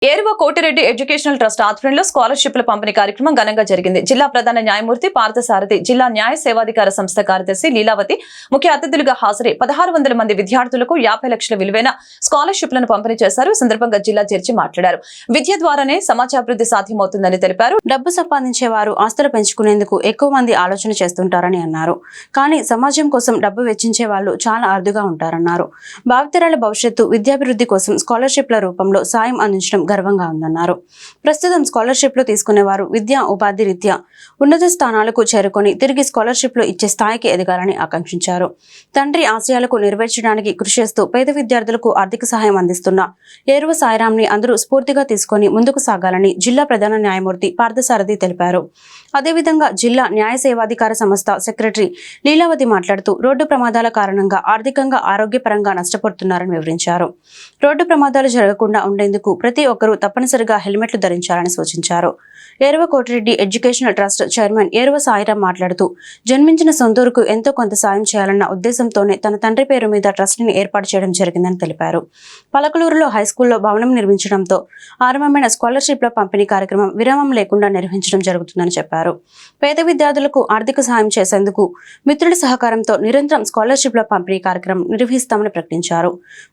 Eruva Koti Reddy educational trust ఆధ్వర్యంలో స్కాలర్షిప్ల పంపిణీ కార్యక్రమం ఘనంగా జరిగింది. జిల్లా ప్రధాన న్యాయమూర్తి పార్థసారథి, జిల్లా న్యాయ సేవాధికార సంస్థ కార్యదర్శి లీలావతి ముఖ్య అతిథులుగా హాజరై 1600 మంది విద్యార్థులకు 50 లక్షల విలువైన స్కాలర్షిప్లను పంపిణీ చేశారు. ఈ సందర్భంగా జిల్లా జడ్జి మాట్లాడారు. విద్య ద్వారానే సమాజాభివృద్ధి సాధ్యమవుతుందని తెలిపారు. డబ్బు సంపాదించేవారు ఆస్తులు పెంచుకునేందుకు ఎక్కువ మంది ఆలోచన చేస్తుంటారని అన్నారు. కానీ సమాజం కోసం డబ్బు వెచ్చించే వాళ్ళు చాలా అరుదుగా ఉంటారన్నారు. భావితరాల భవిష్యత్తు విద్యాభివృద్ధి కోసం స్కాలర్షిప్ల రూపంలో సాయం అందించడం గర్వంగా ఉందన్నారు. ప్రస్తుతం స్కాలర్షిప్లు తీసుకునేవారు విద్యా ఉపాధి రీత్యా ఉన్నత స్థానాలకు చేరుకొని తిరిగి స్కాలర్షిప్లు ఇచ్చే స్థాయికి ఎదగాలని ఆకాంక్షించారు. తండ్రి ఆశయాలకు నెరవేర్చడానికి కృషి చేస్తూ పేద విద్యార్థులకు ఆర్థిక సహాయం అందిస్తున్న ఏరువ సాయిరాంని అందరూ స్ఫూర్తిగా తీసుకొని ముందుకు సాగాలని జిల్లా ప్రధాన న్యాయమూర్తి పార్థసారథి తెలిపారు. అదేవిధంగా జిల్లా న్యాయ సేవాధికార సంస్థ సెక్రటరీ లీలావతి మాట్లాడుతూ రోడ్డు ప్రమాదాల కారణంగా ఆర్థికంగా ఆరోగ్యపరంగా నష్టపోతున్నారని వివరించారు. రోడ్డు ప్రమాదాలు జరగకుండా ఉండేందుకు ప్రతి ఒక్కరూ తప్పనిసరిగా హెల్మెట్లు ధరించాలని సూచించారు. Eruva Koti Reddy educational trust chairman Eruva Sairam మాట్లాడుతూ జన్మించిన సొంతూరుకు ఎంతో కొంత సాయం చేయాలన్న ఉద్దేశంతోనే తన తండ్రి పేరు మీద ట్రస్ట్ ని ఏర్పాటు చేయడం జరిగిందని తెలిపారు. పలకలూరులో హైస్కూల్లో భవనం నిర్మించడంతో ఆరంభమైన స్కాలర్షిప్ల పంపిణీ కార్యక్రమం విరామం లేకుండా నిర్వహించడం జరుగుతుందని చెప్పారు. పేద విద్యార్థులకు ఆర్థిక సాయం చేసేందుకు మిత్రుల సహకారంతో నిరంతరం స్కాలర్షిప్ల పంపిణీ కార్యక్రమం నిర్వహిస్తామని ప్రకటించారు.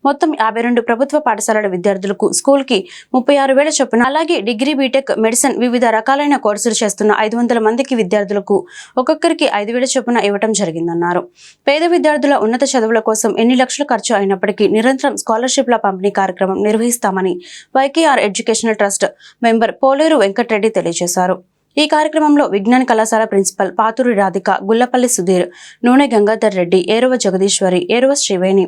మొత్తం 52 ప్రభుత్వ పాఠశాలల విద్యార్థులకు స్కూల్ కి 36,000 చొప్పున, అలాగే డిగ్రీ, బీటెక్, మెడిసిన్ వివిధ రకాలైన కోర్సులు చేస్తున్న 500 మందికి విద్యార్థులకు ఒక్కొక్కరికి 5,000 చొప్పున ఇవ్వడం జరిగిందన్నారు. పేద విద్యార్థుల ఉన్నత చదువుల కోసం ఎన్ని లక్షలు ఖర్చు అయినప్పటికీ నిరంతరం స్కాలర్షిప్ల పంపిణీ కార్యక్రమం నిర్వహిస్తామని వైకేఆర్ ఎడ్యుకేషనల్ ట్రస్ట్ మెంబర్ పోలేరు వెంకటరెడ్డి తెలియజేశారు. ఈ కార్యక్రమంలో విజ్ఞాన కళాశాల ప్రిన్సిపల్ పాతూరి రాధిక, గుల్లపల్లి సుధీర్, నూనె గంగాధర్ రెడ్డి, ఏరువ జగదీశ్వరి, ఏరువ శ్రీవేణి,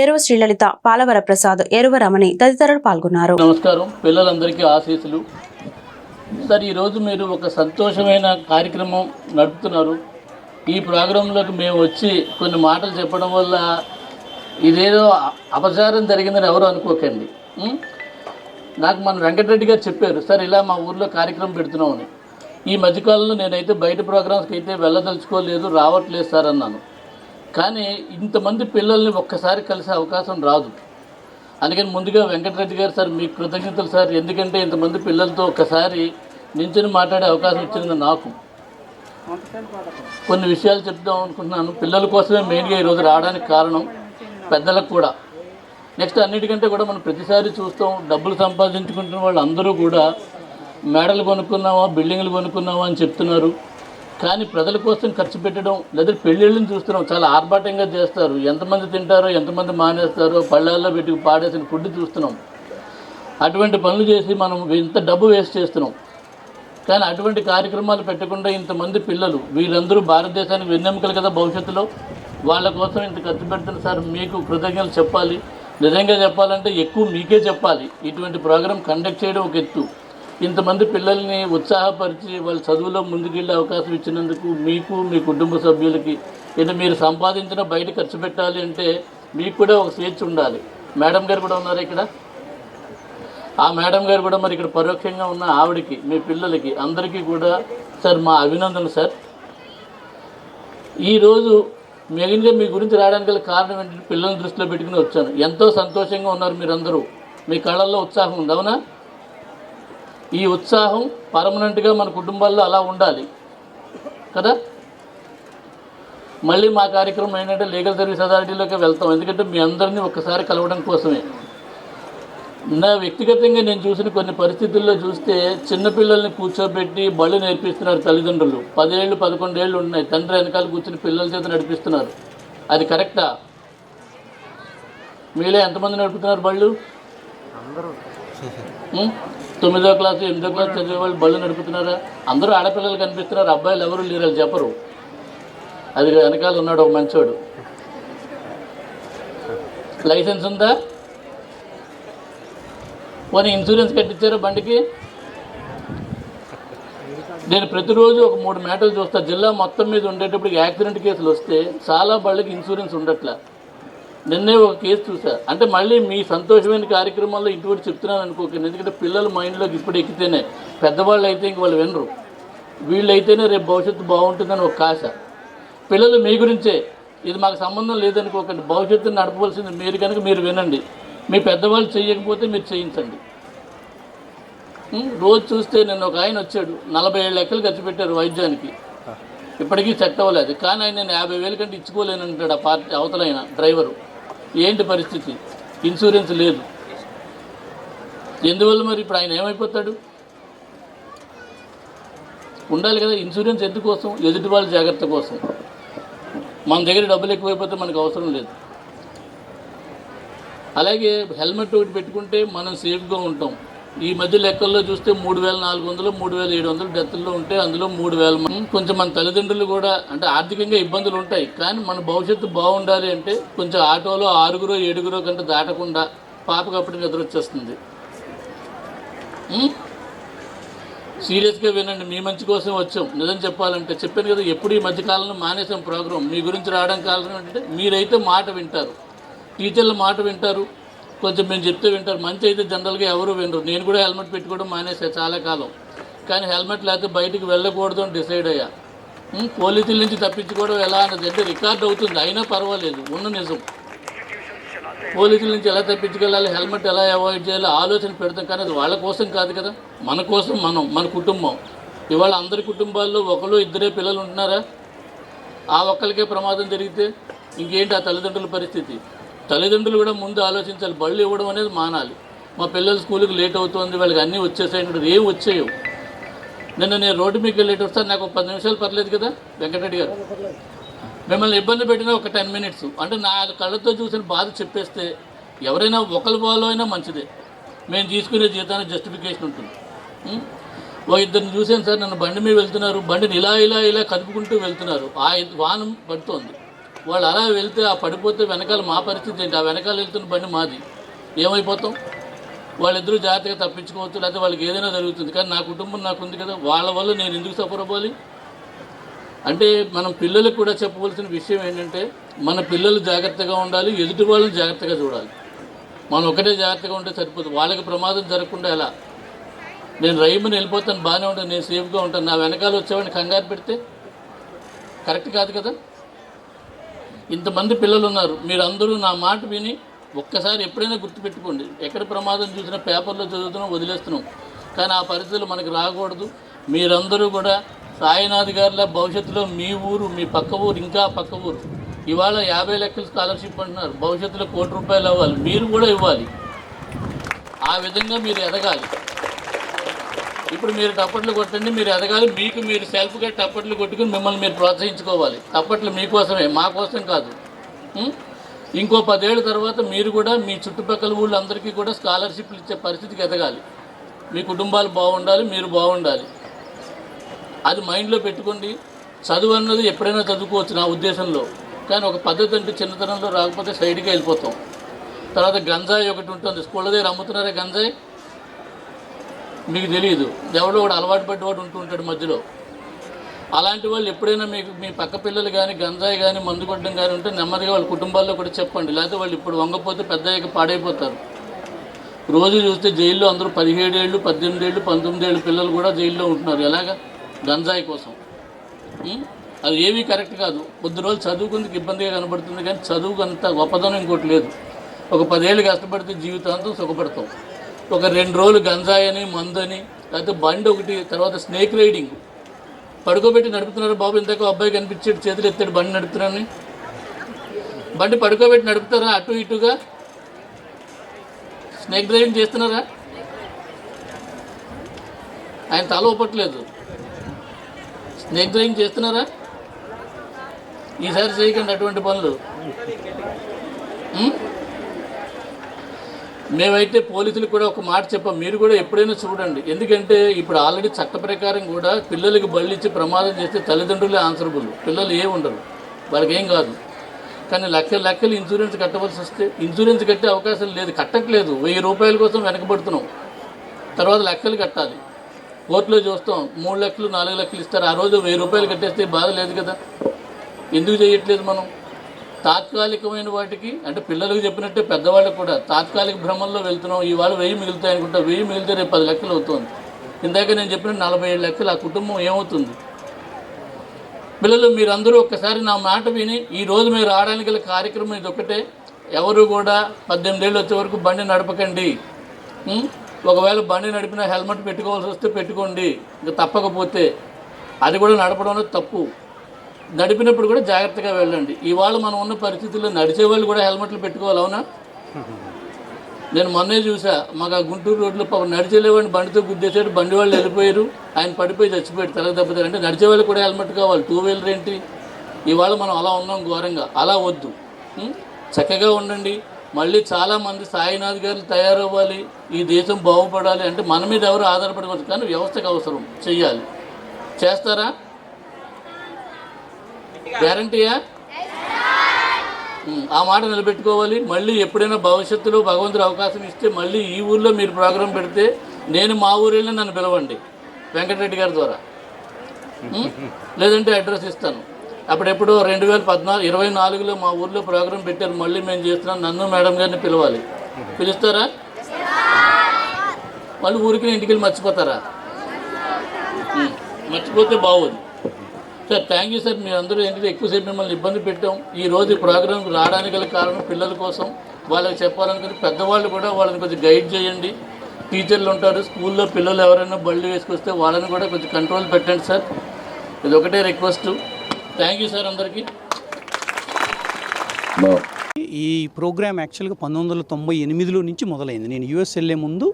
ఏరువ శ్రీలలిత, పాలవర ప్రసాద్, ఏరువ రమణి తదితరులు పాల్గొన్నారు. నమస్కారం. పిల్లలందరికీ ఆశీస్సులు. సార్, ఈరోజు మీరు ఒక సంతోషమైన కార్యక్రమం నడుపుతున్నారు. ఈ ప్రోగ్రాంలోకి మేము వచ్చి కొన్ని మాటలు చెప్పడం వల్ల ఇదేదో అపచారం జరిగిందని ఎవరు అనుకోకండి. నాకు మన వెంకటరెడ్డి గారు చెప్పారు, సార్ ఇలా మా ఊర్లో కార్యక్రమం పెడుతున్నామని. ఈ మధ్యకాలంలో నేనైతే బయట ప్రోగ్రామ్స్కి అయితే వెళ్ళదలుచుకోలేదు, రావట్లేదు సార్ అన్నాను. కానీ ఇంతమంది పిల్లల్ని ఒక్కసారి కలిసే అవకాశం రాదు. అందుకని ముందుగా వెంకటరెడ్డి గారు, సార్ మీకు కృతజ్ఞతలు సార్. ఎందుకంటే ఇంతమంది పిల్లలతో ఒక్కసారి నించుని మాట్లాడే అవకాశం ఇచ్చింది నాకు. కొన్ని విషయాలు చెప్దాం అనుకుంటున్నాను. పిల్లల కోసమే మెయిన్గా ఈరోజు రావడానికి కారణం, పెద్దలకు కూడా. నెక్స్ట్ అన్నిటికంటే కూడా మనం ప్రతిసారి చూస్తాం, డబ్బులు సంపాదించుకుంటున్న వాళ్ళు అందరూ కూడా మేడలు కొనుక్కున్నావా, బిల్డింగ్లు కొనుక్కున్నావా అని చెప్తున్నారు. కానీ ప్రజల కోసం ఖర్చు పెట్టడం, లేదా పెళ్ళిళ్ళని చూస్తున్నాం, చాలా ఆర్భాటంగా చేస్తారు. ఎంతమంది తింటారో, ఎంతమంది మానేస్తారో, పళ్ళాల్లో పెట్టి పాడేసిన ఫుడ్ చూస్తున్నాం. అటువంటి పనులు చేసి మనం ఇంత డబ్బు వేస్ట్ చేస్తున్నాం. కానీ అటువంటి కార్యక్రమాలు పెట్టకుండా ఇంతమంది పిల్లలు, వీళ్ళందరూ భారతదేశానికి వెన్నెముకలు కదా భవిష్యత్తులో, వాళ్ళ కోసం ఇంత ఖర్చు పెడుతున్న సార్ మీకు కృతజ్ఞతలు చెప్పాలి. నిజంగా చెప్పాలంటే ఎక్కువ మీకే చెప్పాలి. ఇటువంటి ప్రోగ్రాం కండక్ట్ చేయడం ఒక ఎత్తు. ఇంతమంది పిల్లల్ని ఉత్సాహపరిచి వాళ్ళ చదువులో ముందుకెళ్ళే అవకాశం ఇచ్చినందుకు మీకు, మీ కుటుంబ సభ్యులకి, ఇది మీరు సంపాదించిన బయట ఖర్చు పెట్టాలి అంటే మీకు కూడా ఒక స్వేచ్ఛ ఉండాలి. మేడం గారు కూడా ఉన్నారు ఇక్కడ. ఆ మేడం గారు కూడా మరి ఇక్కడ పరోక్షంగా ఉన్న ఆవిడకి, మీ పిల్లలకి అందరికీ కూడా సార్ మా అభినందనలు సార్. ఈరోజు మెయిన్గా మీ గురించి రావడానికి గల కారణం ఏంటంటే పిల్లల్ని దృష్టిలో పెట్టుకుని వచ్చాను. ఎంతో సంతోషంగా ఉన్నారు మీరందరూ. మీ కళ్ళల్లో ఉత్సాహం ఉంది, అవునా? ఈ ఉత్సాహం పర్మనెంట్గా మన కుటుంబాల్లో అలా ఉండాలి కదా. మళ్ళీ మా కార్యక్రమం ఏంటంటే లీగల్ సర్వీస్ అథారిటీలోకి వెళ్తాం. ఎందుకంటే మీ అందరినీ ఒక్కసారి కలవడం కోసమే. నా వ్యక్తిగతంగా నేను చూసిన కొన్ని పరిస్థితుల్లో చూస్తే చిన్నపిల్లల్ని కూర్చోబెట్టి బళ్ళు నేర్పిస్తున్నారు తల్లిదండ్రులు. 10 ఏళ్ళు 11 ఏళ్ళు ఉన్నాయి, తండ్రి వెనకాల కూర్చుని పిల్లల చేత నడిపిస్తున్నారు. అది కరెక్టా? మీలో ఎంతమంది నడుపుతున్నారు బళ్ళు? 9వ క్లాసు 8వ క్లాసు చదివే వాళ్ళు బళ్ళు నడుపుతున్నారా? అందరూ ఆడపిల్లలు కనిపిస్తున్నారు, అబ్బాయిలు ఎవరు లేరు, చెప్పరు. అది వెనకాల ఉన్నాడు ఒక మంచోడు. లైసెన్స్ ఉందా? పోనీ ఇన్సూరెన్స్ కట్టించారా బండికి? నేను ప్రతిరోజు ఒక 3 మ్యాటర్లు చూస్తా. జిల్లా మొత్తం మీద ఉండేటప్పుడు యాక్సిడెంట్ కేసులు వస్తే చాలా బళ్ళకి ఇన్సూరెన్స్ ఉండట్లా. నిన్నే ఒక కేసు చూసా. అంటే మళ్ళీ మీ సంతోషమైన కార్యక్రమాల్లో ఇటువంటి చెప్తున్నాను అనుకోకండి. ఎందుకంటే పిల్లల మైండ్లోకి ఇప్పుడు ఎక్కితేనే, పెద్దవాళ్ళు అయితే ఇంక వాళ్ళు వినరు. వీళ్ళైతేనే రేపు భవిష్యత్తు బాగుంటుందని ఒక ఆశ. పిల్లలు మీ గురించే, ఇది మాకు సంబంధం లేదనుకోకండి. భవిష్యత్తుని నడపవలసింది మీరు కనుక మీరు వినండి. మీ పెద్దవాళ్ళు చేయకపోతే మీరు చేయించండి. రోజు చూస్తే నిన్న ఒక ఆయన వచ్చాడు, 47 లక్షలు ఖర్చు పెట్టారు వైద్యానికి, ఇప్పటికీ సెట్ అవ్వలేదు. కానీ ఆయన నేను 50,000 కంటే ఇచ్చుకోలేనంటాడు ఆ పార్టీ అవతలైన డ్రైవరు. ఏంటి పరిస్థితి? ఇన్సూరెన్స్ లేదు. ఎందువల్ల మరి ఇప్పుడు ఆయన ఏమైపోతాడు? ఉండాలి కదా ఇన్సూరెన్స్. ఎందుకోసం? ఎదుటి వాళ్ళ జాగ్రత్త కోసం. మన దగ్గర డబ్బులు ఎక్కువైపోతే మనకు అవసరం లేదు. అలాగే హెల్మెట్ ఒకటి పెట్టుకుంటే మనం సేఫ్గా ఉంటాం. ఈ మధ్య లెక్కల్లో చూస్తే 3,400 3,700 డెత్తుల్లో ఉంటే అందులో 3,000 కొంచెం మన తల్లిదండ్రులు కూడా అంటే ఆర్థికంగా ఇబ్బందులు ఉంటాయి, కానీ మన భవిష్యత్తు బాగుండాలి అంటే కొంచెం ఆటోలో 6 7 కంటే దాటకుండా పాపకు అప్పటికి నిద్ర వచ్చేస్తుంది. సీరియస్గా వినండి, మీ మంచి కోసం వచ్చాం. నిజం చెప్పాలంటే చెప్పాను కదా, ఎప్పుడు ఈ మధ్యకాలంలో మానేసాం ప్రోగ్రాం. మీ గురించి రావడం కారణం ఏంటంటే మీరైతే మాట వింటారు, టీచర్ల మాట వింటారు, కొంచెం మేము చెప్తే వింటారు. మంచి అయితే జనరల్గా ఎవరు వినరు. నేను కూడా హెల్మెట్ పెట్టుకోవడం మానేసా చాలా కాలం, కానీ హెల్మెట్ లేకపోతే బయటికి వెళ్ళకూడదు అని డిసైడ్ అయ్యా. పోలీసుల నుంచి తప్పించుకోవడం ఎలా అన్నది అంటే రికార్డ్ అవుతుంది, అయినా పర్వాలేదు, ఉన్న నిజం. పోలీసుల నుంచి ఎలా తప్పించుకెళ్ళాలి, హెల్మెట్ ఎలా అవాయిడ్ చేయాలి ఆలోచన పెడతాం, కానీ అది వాళ్ళ కోసం కాదు కదా, మన కోసం, మన కుటుంబం. ఇవాళ అందరి కుటుంబాల్లో ఒకరు ఇద్దరే పిల్లలు ఉంటున్నారా? ఆ ఒక్కరికే ప్రమాదం జరిగితే ఇంకేంటి ఆ తల్లిదండ్రుల పరిస్థితి? తల్లిదండ్రులు కూడా ముందు ఆలోచించాలి, బళ్ళు ఇవ్వడం అనేది మానాలి. మా పిల్లలు స్కూల్కి లేట్ అవుతుంది, వాళ్ళకి అన్నీ వచ్చేసాయి, ఏం వచ్చాయో. నిన్న నేను రోడ్డు మీకు వెళ్ళేటి వస్తాను, నాకు ఒక 10 నిమిషాలు పర్లేదు కదా వెంకటరెడ్డి గారు? మిమ్మల్ని ఇబ్బంది పెట్టినా ఒక 10 మినిట్స్ అంటే నా కళ్ళతో చూసిన బాధ చెప్పేస్తే ఎవరైనా ఒకరి వాళ్ళు అయినా మంచిదే. మేము తీసుకునే జీతానికి జస్టిఫికేషన్ ఉంటుంది. ఓ ఇద్దరిని చూసాను సార్, నన్ను బండి మీద వెళ్తున్నారు, బండిని ఇలా కదుపుకుంటూ వెళ్తున్నారు, ఆ వాహనం పడుతోంది. వాళ్ళు అలా వెళ్తే ఆ పడిపోతే వెనకాల మా పరిస్థితి ఏంటి? ఆ వెనకాల వెళ్తున్న బండి మాది, ఏమైపోతాం? వాళ్ళిద్దరూ జాగ్రత్తగా తప్పించుకోవచ్చు, లేకపోతే వాళ్ళకి ఏదైనా జరుగుతుంది. కానీ నా కుటుంబం నాకు ఉంది కదా, వాళ్ళ వల్ల నేను ఎందుకు సఫర్ అవ్వాలి? అంటే మనం పిల్లలకు కూడా చెప్పవలసిన విషయం ఏంటంటే మన పిల్లలు జాగ్రత్తగా ఉండాలి, ఎదుటి వాళ్ళని జాగ్రత్తగా చూడాలి. మనం ఒకటే జాగ్రత్తగా ఉంటే సరిపోతుంది. వాళ్ళకి ప్రమాదం జరగకుండా ఎలా? నేను రైముని వెళ్ళిపోతాను, బాగానే ఉంటాను, నేను సేఫ్గా ఉంటాను, నా వెనకాల వచ్చేవాడిని కంగారు పెడితే కరెక్ట్ కాదు కదా. ఇంతమంది పిల్లలు ఉన్నారు, మీరందరూ నా మాట విని ఒక్కసారి ఎప్పుడైనా గుర్తుపెట్టుకోండి. ఎక్కడ ప్రమాదం చూసినా పేపర్లో చదువుతున్నాం, వదిలేస్తున్నాం, కానీ ఆ పరిస్థితులు మనకు రాకూడదు. మీరందరూ కూడా సాయినాథ్ గారిలా భవిష్యత్తులో మీ ఊరు, మీ పక్క ఊరు, ఇంకా పక్క ఊరు ఇవాళ 50 లక్షల స్కాలర్షిప్ అంటున్నారు, భవిష్యత్తులో ₹1,00,00,000 అవ్వాలి, మీరు కూడా ఇవ్వాలి. ఆ విధంగా మీరు ఎదగాలి. ఇప్పుడు మీరు టప్పట్లు కొట్టండి, మీరు ఎదగాలి. మీకు మీరు సెల్ఫ్గా టప్పట్లు కొట్టుకుని మిమ్మల్ని మీరు ప్రోత్సహించుకోవాలి. టప్పట్లు మీకోసమే, మా కోసం కాదు. ఇంకో 10 ఏళ్ళ తర్వాత మీరు కూడా మీ చుట్టుపక్కల ఊళ్ళందరికీ కూడా స్కాలర్షిప్లు ఇచ్చే పరిస్థితికి ఎదగాలి. మీ కుటుంబాలు బాగుండాలి, మీరు బాగుండాలి. అది మైండ్లో పెట్టుకోండి. చదువు అన్నది ఎప్పుడైనా చదువుకోవచ్చు నా ఉద్దేశంలో, కానీ ఒక పద్ధతి అంటే చిన్నతనంలో రాకపోతే సైడ్కి వెళ్ళిపోతాం. తర్వాత గంజాయి ఒకటి ఉంటుంది, స్కూళ్ళ దగ్గర అమ్ముతున్నారే గంజాయి, మీకు తెలియదు. ఎవడో ఒకడు అలవాటు పడ్డవాడు ఉంటుంటాడు మధ్యలో. అలాంటి వాళ్ళు ఎప్పుడైనా మీకు మీ పక్క పిల్లలు కానీ గంజాయి కానీ మందు కొట్టడం కానీ ఉంటే నెమ్మదిగా వాళ్ళ కుటుంబాల్లో కూడా చెప్పండి, లేకపోతే వాళ్ళు ఇప్పుడు వంగపోతే పెద్ద అయ్యాక పాడైపోతారు. రోజు చూస్తే జైల్లో అందరూ 17 ఏళ్ళు 18 ఏళ్ళు 19 ఏళ్ళు పిల్లలు కూడా జైల్లో ఉంటున్నారు. ఎలాగా? గంజాయి కోసం. అది ఏమీ కరెక్ట్ కాదు. కొద్ది రోజులు చదువుకుందుకు ఇబ్బందిగా కనబడుతుంది, కానీ చదువుకు అంత గొప్పదనం ఇంకోటి లేదు. ఒక 10 ఏళ్ళు కష్టపడితే జీవితాంతం సుఖపడతాం. ఒక 2 రోజులు గంజాయి అని మందు అని, లేకపోతే బండి ఒకటి, తర్వాత స్నేక్ రైడింగ్ పడుకోబెట్టి నడుపుతున్నారు. బాబు ఇంతకు అబ్బాయి కనిపించాడు, చేతులు ఎత్తాడు బండి నడుపుతున్నారని. బండి పడుకోబెట్టి నడుపుతారా అటు ఇటుగా? స్నేక్ డ్రైవింగ్ చేస్తున్నారా? ఆయన తల ఊపట్లేదు. స్నేక్ డ్రైవింగ్ చేస్తున్నారా? ఈసారి చేయకండి అటువంటి పనులు. మేమైతే పోలీసులకు కూడా ఒక మాట చెప్పాం, మీరు కూడా ఎప్పుడైనా చూడండి. ఎందుకంటే ఇప్పుడు ఆల్రెడీ చట్ట ప్రకారం కూడా పిల్లలకి బళ్ళు ఇచ్చి ప్రమాదం చేస్తే తల్లిదండ్రులే ఆన్సరబుల్, పిల్లలు ఏమి ఉండరు, వాళ్ళకి ఏం కాదు. కానీ లక్షలు ఇన్సూరెన్స్ కట్టవలసి వస్తే ఇన్సూరెన్స్ కట్టే అవకాశం లేదు, కట్టట్లేదు. ₹1000 కోసం వెనకబడుతున్నాం. తర్వాత లక్షలు కట్టాలి. కోర్టులో చూస్తాం 3 లక్షలు 4 లక్షలు ఇస్తారు. ఆ రోజు ₹1000 కట్టేస్తే బాధ లేదు కదా. ఎందుకు చేయట్లేదు మనం? తాత్కాలికమైన వాటికి అంటే పిల్లలకు చెప్పినట్టే పెద్దవాళ్ళకి కూడా తాత్కాలిక భ్రమంలో వెళ్తున్నాం. ఇవాళ 1000 మిగులుతాయి అనుకుంటా, 1000 మిగిలితే రేపు 10 లక్షలు అవుతుంది. ఇందాక నేను చెప్పిన 47 లక్షలు, ఆ కుటుంబం ఏమవుతుంది? పిల్లలు మీరందరూ ఒక్కసారి నా మాట విని ఈరోజు మీరు రావడానికి గల కార్యక్రమం ఇది ఒకటే. ఎవరు కూడా 18 ఏళ్ళు వచ్చే వరకు బండి నడపకండి. ఒకవేళ బండి నడిపిన హెల్మెట్ పెట్టుకోవాల్సి వస్తే పెట్టుకోండి, ఇంకా తప్పకపోతే అది కూడా నడపడం అనేది తప్పు. నడిపినప్పుడు కూడా జాగ్రత్తగా వెళ్ళండి. ఇవాళ మనం ఉన్న పరిస్థితుల్లో నడిచేవాళ్ళు కూడా హెల్మెట్లు పెట్టుకోవాలి, అవునా? నేను మొన్నే చూసా, మాకు ఆ గుంటూరు రోడ్లో నడిచేవాడిని బండితో గుద్దేసాడు, బండి వాళ్ళు వెళ్ళిపోయారు, ఆయన పడిపోయి చచ్చిపోయాడు, తలకు దెబ్బతారు. అంటే నడిచేవాళ్ళు కూడా హెల్మెట్ కావాలి, 2 వీలర్ ఏంటి? ఇవాళ మనం అలా ఉన్నాం ఘోరంగా. అలా వద్దు, చక్కగా ఉండండి. మళ్ళీ చాలామంది సాయినాథ్ గారు తయారవ్వాలి, ఈ దేశం బాగుపడాలి అంటే మన మీద ఎవరు ఆధారపడకూడదు, కానీ వ్యవస్థకు అవసరం చెయ్యాలి. చేస్తారా? గ్యారంటీయా? ఆ మాట నిలబెట్టుకోవాలి. మళ్ళీ ఎప్పుడైనా భవిష్యత్తులో భగవంతుడు అవకాశం ఇస్తే మళ్ళీ ఈ ఊళ్ళో మీరు ప్రోగ్రాం పెడితే నేను మా ఊరిలో నన్ను పిలవండి వెంకటరెడ్డి గారి ద్వారా, లేదంటే అడ్రస్ ఇస్తాను. అప్పుడెప్పుడో 2024లో మా ఊర్లో ప్రోగ్రాం పెట్టారు, మళ్ళీ మేము చేస్తున్నాం, నన్ను మేడం గారిని పిలవాలి. పిలుస్తారా? మళ్ళీ ఊరికి ఇంటికి వెళ్ళి మర్చిపోతారా? మర్చిపోతే బాగోదు సార్. Thank you sir. మీరందరూ ఏంటంటే ఎక్కువసేపు మిమ్మల్ని ఇబ్బంది పెట్టాం. ఈరోజు ఈ ప్రోగ్రాం రావడానికి గల కారణం పిల్లల కోసం, వాళ్ళకి చెప్పాలనుకుని పెద్దవాళ్ళు కూడా వాళ్ళని కొంచెం గైడ్ చేయండి. టీచర్లు ఉంటారు స్కూల్లో, పిల్లలు ఎవరైనా బళ్ళు వేసుకొస్తే వాళ్ళని కూడా కొంచెం కంట్రోల్ పెట్టండి సార్. ఇది ఒకటే రిక్వెస్ట్. థ్యాంక్ యూ సార్ అందరికీ. ఈ ప్రోగ్రామ్ యాక్చువల్గా 1998లో నుంచి మొదలైంది. నేను యూఎస్ వెళ్ళే ముందు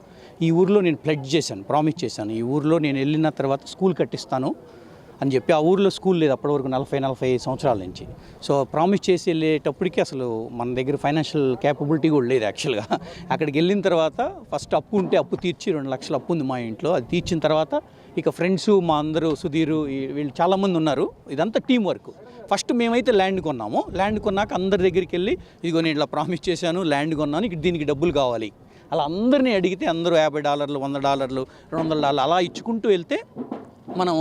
ఈ ఊరిలో నేను ప్లెడ్జ్ చేశాను, ప్రామిస్ చేశాను, ఈ ఊరిలో నేను వెళ్ళిన తర్వాత స్కూల్ కట్టిస్తాను అని చెప్పి. ఆ ఊరిలో స్కూల్ లేదు అప్పటి వరకు 40-45 సంవత్సరాల నుంచి. సో ప్రామిస్ చేసి వెళ్ళేటప్పటికి అసలు మన దగ్గర ఫైనాన్షియల్ క్యాపబిలిటీ కూడా లేదు యాక్చువల్గా. అక్కడికి వెళ్ళిన తర్వాత ఫస్ట్ అప్పు ఉంటే అప్పు తీర్చి 2 లక్షల అప్పు ఉంది మా ఇంట్లో. అది తీర్చిన తర్వాత ఇక ఫ్రెండ్స్ మా అందరూ, సుధీరు, వీళ్ళు చాలామంది ఉన్నారు. ఇదంతా టీం వర్క్. ఫస్ట్ మేమైతే ల్యాండ్ కొన్నాము. ల్యాండ్ కొన్నాక అందరి దగ్గరికి వెళ్ళి ఇదిగో నేను ఇట్లా ప్రామిస్ చేశాను, ల్యాండ్ కొన్నాను, దీనికి డబ్బులు కావాలి అలా అందరినీ అడిగితే అందరూ $50, $100, $200 అలా ఇచ్చుకుంటూ వెళ్తే మనం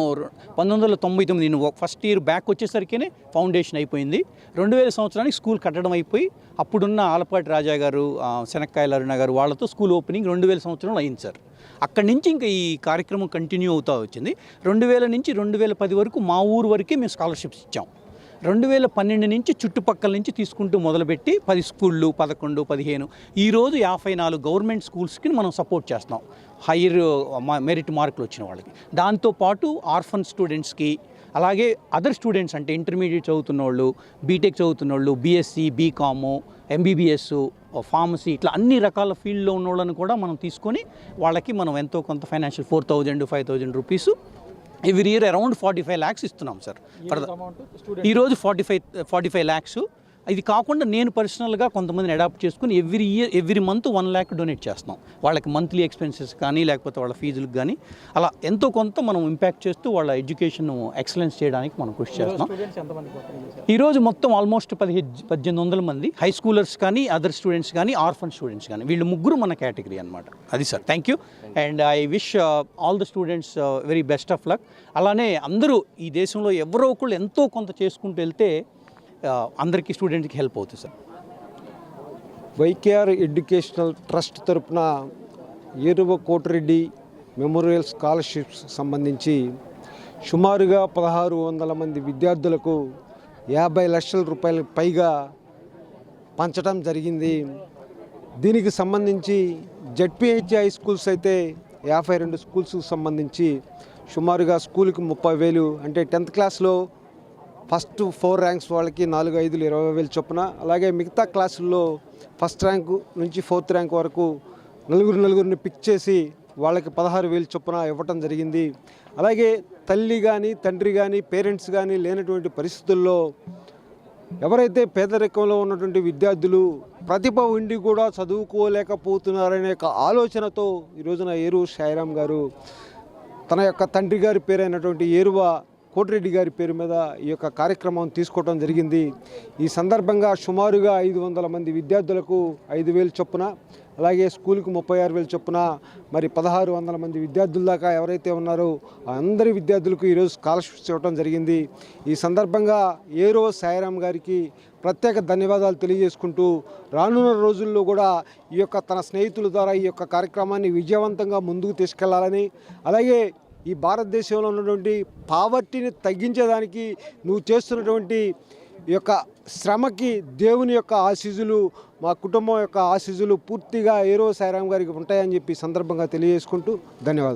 1999 ఫస్ట్ ఇయర్ బ్యాక్ వచ్చేసరికినే ఫౌండేషన్ అయిపోయింది. 2000 సంవత్సరానికి స్కూల్ కట్టడం అయిపోయి అప్పుడున్న ఆలపాటి రాజా గారు, శనక్కాయల అరుణ గారు వాళ్ళతో స్కూల్ ఓపెనింగ్ 2000 సంవత్సరంలో అయింది సార్. అక్కడి నుంచి ఇంకా ఈ కార్యక్రమం కంటిన్యూ అవుతూ వచ్చింది. 2000 నుంచి 2010 వరకు మా ఊరు వరకే మేము స్కాలర్షిప్స్ ఇచ్చాం. 2012 నుంచి చుట్టుపక్కల నుంచి తీసుకుంటూ మొదలుపెట్టి 10 స్కూళ్ళు, 11, 15, ఈరోజు 54 గవర్నమెంట్ స్కూల్స్కి మనం సపోర్ట్ చేస్తాం హైయర్ మెరిట్ మార్కులు వచ్చిన వాళ్ళకి. దాంతోపాటు ఆర్ఫన్ స్టూడెంట్స్కి, అలాగే అదర్ స్టూడెంట్స్ అంటే ఇంటర్మీడియట్ చదువుతున్న వాళ్ళు, బీటెక్ చదువుతున్న వాళ్ళు, బీఎస్సీ, బీకాము, ఎంబీబీఎస్, ఫార్మసీ, ఇట్లా అన్ని రకాల ఫీల్డ్లో ఉన్న వాళ్ళని కూడా మనం తీసుకొని వాళ్ళకి మనం ఎంతో కొంత financial 4,000, 5,000 rupees every year around 45 lakhs ఇస్తున్నాం సార్. ఈరోజు 45 lakhs. ఇది కాకుండా నేను పర్సనల్గా కొంతమందిని అడాప్ట్ చేసుకుని ఎవ్రీ మంత్ 1 lakh డొనేట్ చేస్తున్నాం వాళ్ళకి, మంత్లీ ఎక్స్పెన్సెస్ కానీ లేకపోతే వాళ్ళ ఫీజులకు కానీ. అలా ఎంతో కొంత మనం ఇంపాక్ట్ చేస్తూ వాళ్ళ ఎడ్యుకేషన్ ఎక్సలెన్స్ చేయడానికి మనం కృషి చేస్తున్నాం. ఈరోజు మొత్తం ఆల్మోస్ట్ 1800 మంది హై స్కూలర్స్ కానీ, అదర్ స్టూడెంట్స్ కానీ, ఆర్ఫన్ స్టూడెంట్స్ కానీ, వీళ్ళు ముగ్గురు మన కేటగిరీ అనమాట. అది sir. Thank you and I wish all the students very best of luck. అలానే అందరూ ఈ దేశంలో ఎవరో ఒకళ్ళు ఎంతో కొంత చేసుకుంటూ వెళ్తే అందరికీ స్టూడెంట్కి హెల్ప్ అవుతుంది సార్. వైకేఆర్ ఎడ్యుకేషనల్ ట్రస్ట్ తరపున ఏరువ కోటిరెడ్డి మెమోరియల్ స్కాలర్షిప్స్ సంబంధించి సుమారుగా 1600 మంది విద్యార్థులకు 50 లక్షల రూపాయలకు పైగా పంచడం జరిగింది. దీనికి సంబంధించి జెడ్పీహెచ్ హై స్కూల్స్ అయితే 52 స్కూల్స్కి సంబంధించి సుమారుగా స్కూల్కి 30,000, అంటే 10th క్లాస్లో ఫస్ట్ 4 ర్యాంక్స్ వాళ్ళకి 4, 5, 20,000 చొప్పున, అలాగే మిగతా క్లాసుల్లో ఫస్ట్ ర్యాంకు నుంచి 4th ర్యాంక్ వరకు నలుగురిని పిక్ చేసి వాళ్ళకి 16,000 చొప్పున ఇవ్వటం జరిగింది. అలాగే తల్లి కానీ, తండ్రి కానీ, పేరెంట్స్ కానీ లేనటువంటి పరిస్థితుల్లో ఎవరైతే పేదరికంలో ఉన్నటువంటి విద్యార్థులు ప్రతిభ ఉండి కూడా చదువుకోలేకపోతున్నారనే ఆలోచనతో ఈ రోజున ఏరువ సాయిరామ్ గారు తన యొక్క తండ్రి గారి పేరైనటువంటి ఏరువ కోటిరెడ్డి గారి పేరు మీద ఈ యొక్క కార్యక్రమం తీసుకోవడం జరిగింది. ఈ సందర్భంగా సుమారుగా 500 మంది విద్యార్థులకు 5,000 చొప్పున, అలాగే స్కూల్కి 36,000 చొప్పున, మరి 1,600 మంది విద్యార్థుల దాకా ఎవరైతే ఉన్నారో అందరి విద్యార్థులకు ఈరోజు స్కాలర్షిప్స్ ఇవ్వడం జరిగింది. ఈ సందర్భంగా ఏరువ సాయిరామ్ గారికి ప్రత్యేక ధన్యవాదాలు తెలియజేసుకుంటూ రానున్న రోజుల్లో కూడా ఈ యొక్క తన స్నేహితుల ద్వారా ఈ యొక్క కార్యక్రమాన్ని విజయవంతంగా ముందుకు తీసుకెళ్లాలని, అలాగే ఈ భారతదేశంలో ఉన్నటువంటి పావర్టీని తగ్గించేదానికి నువ్వు చేస్తున్నటువంటి ఈ యొక్క శ్రమకి దేవుని యొక్క ఆశీస్సులు, మా కుటుంబం యొక్క ఆశీస్సులు పూర్తిగా ఏరో సాయిరాం గారికి ఉంటాయని చెప్పి సందర్భంగా తెలియజేసుకుంటూ ధన్యవాదాలు.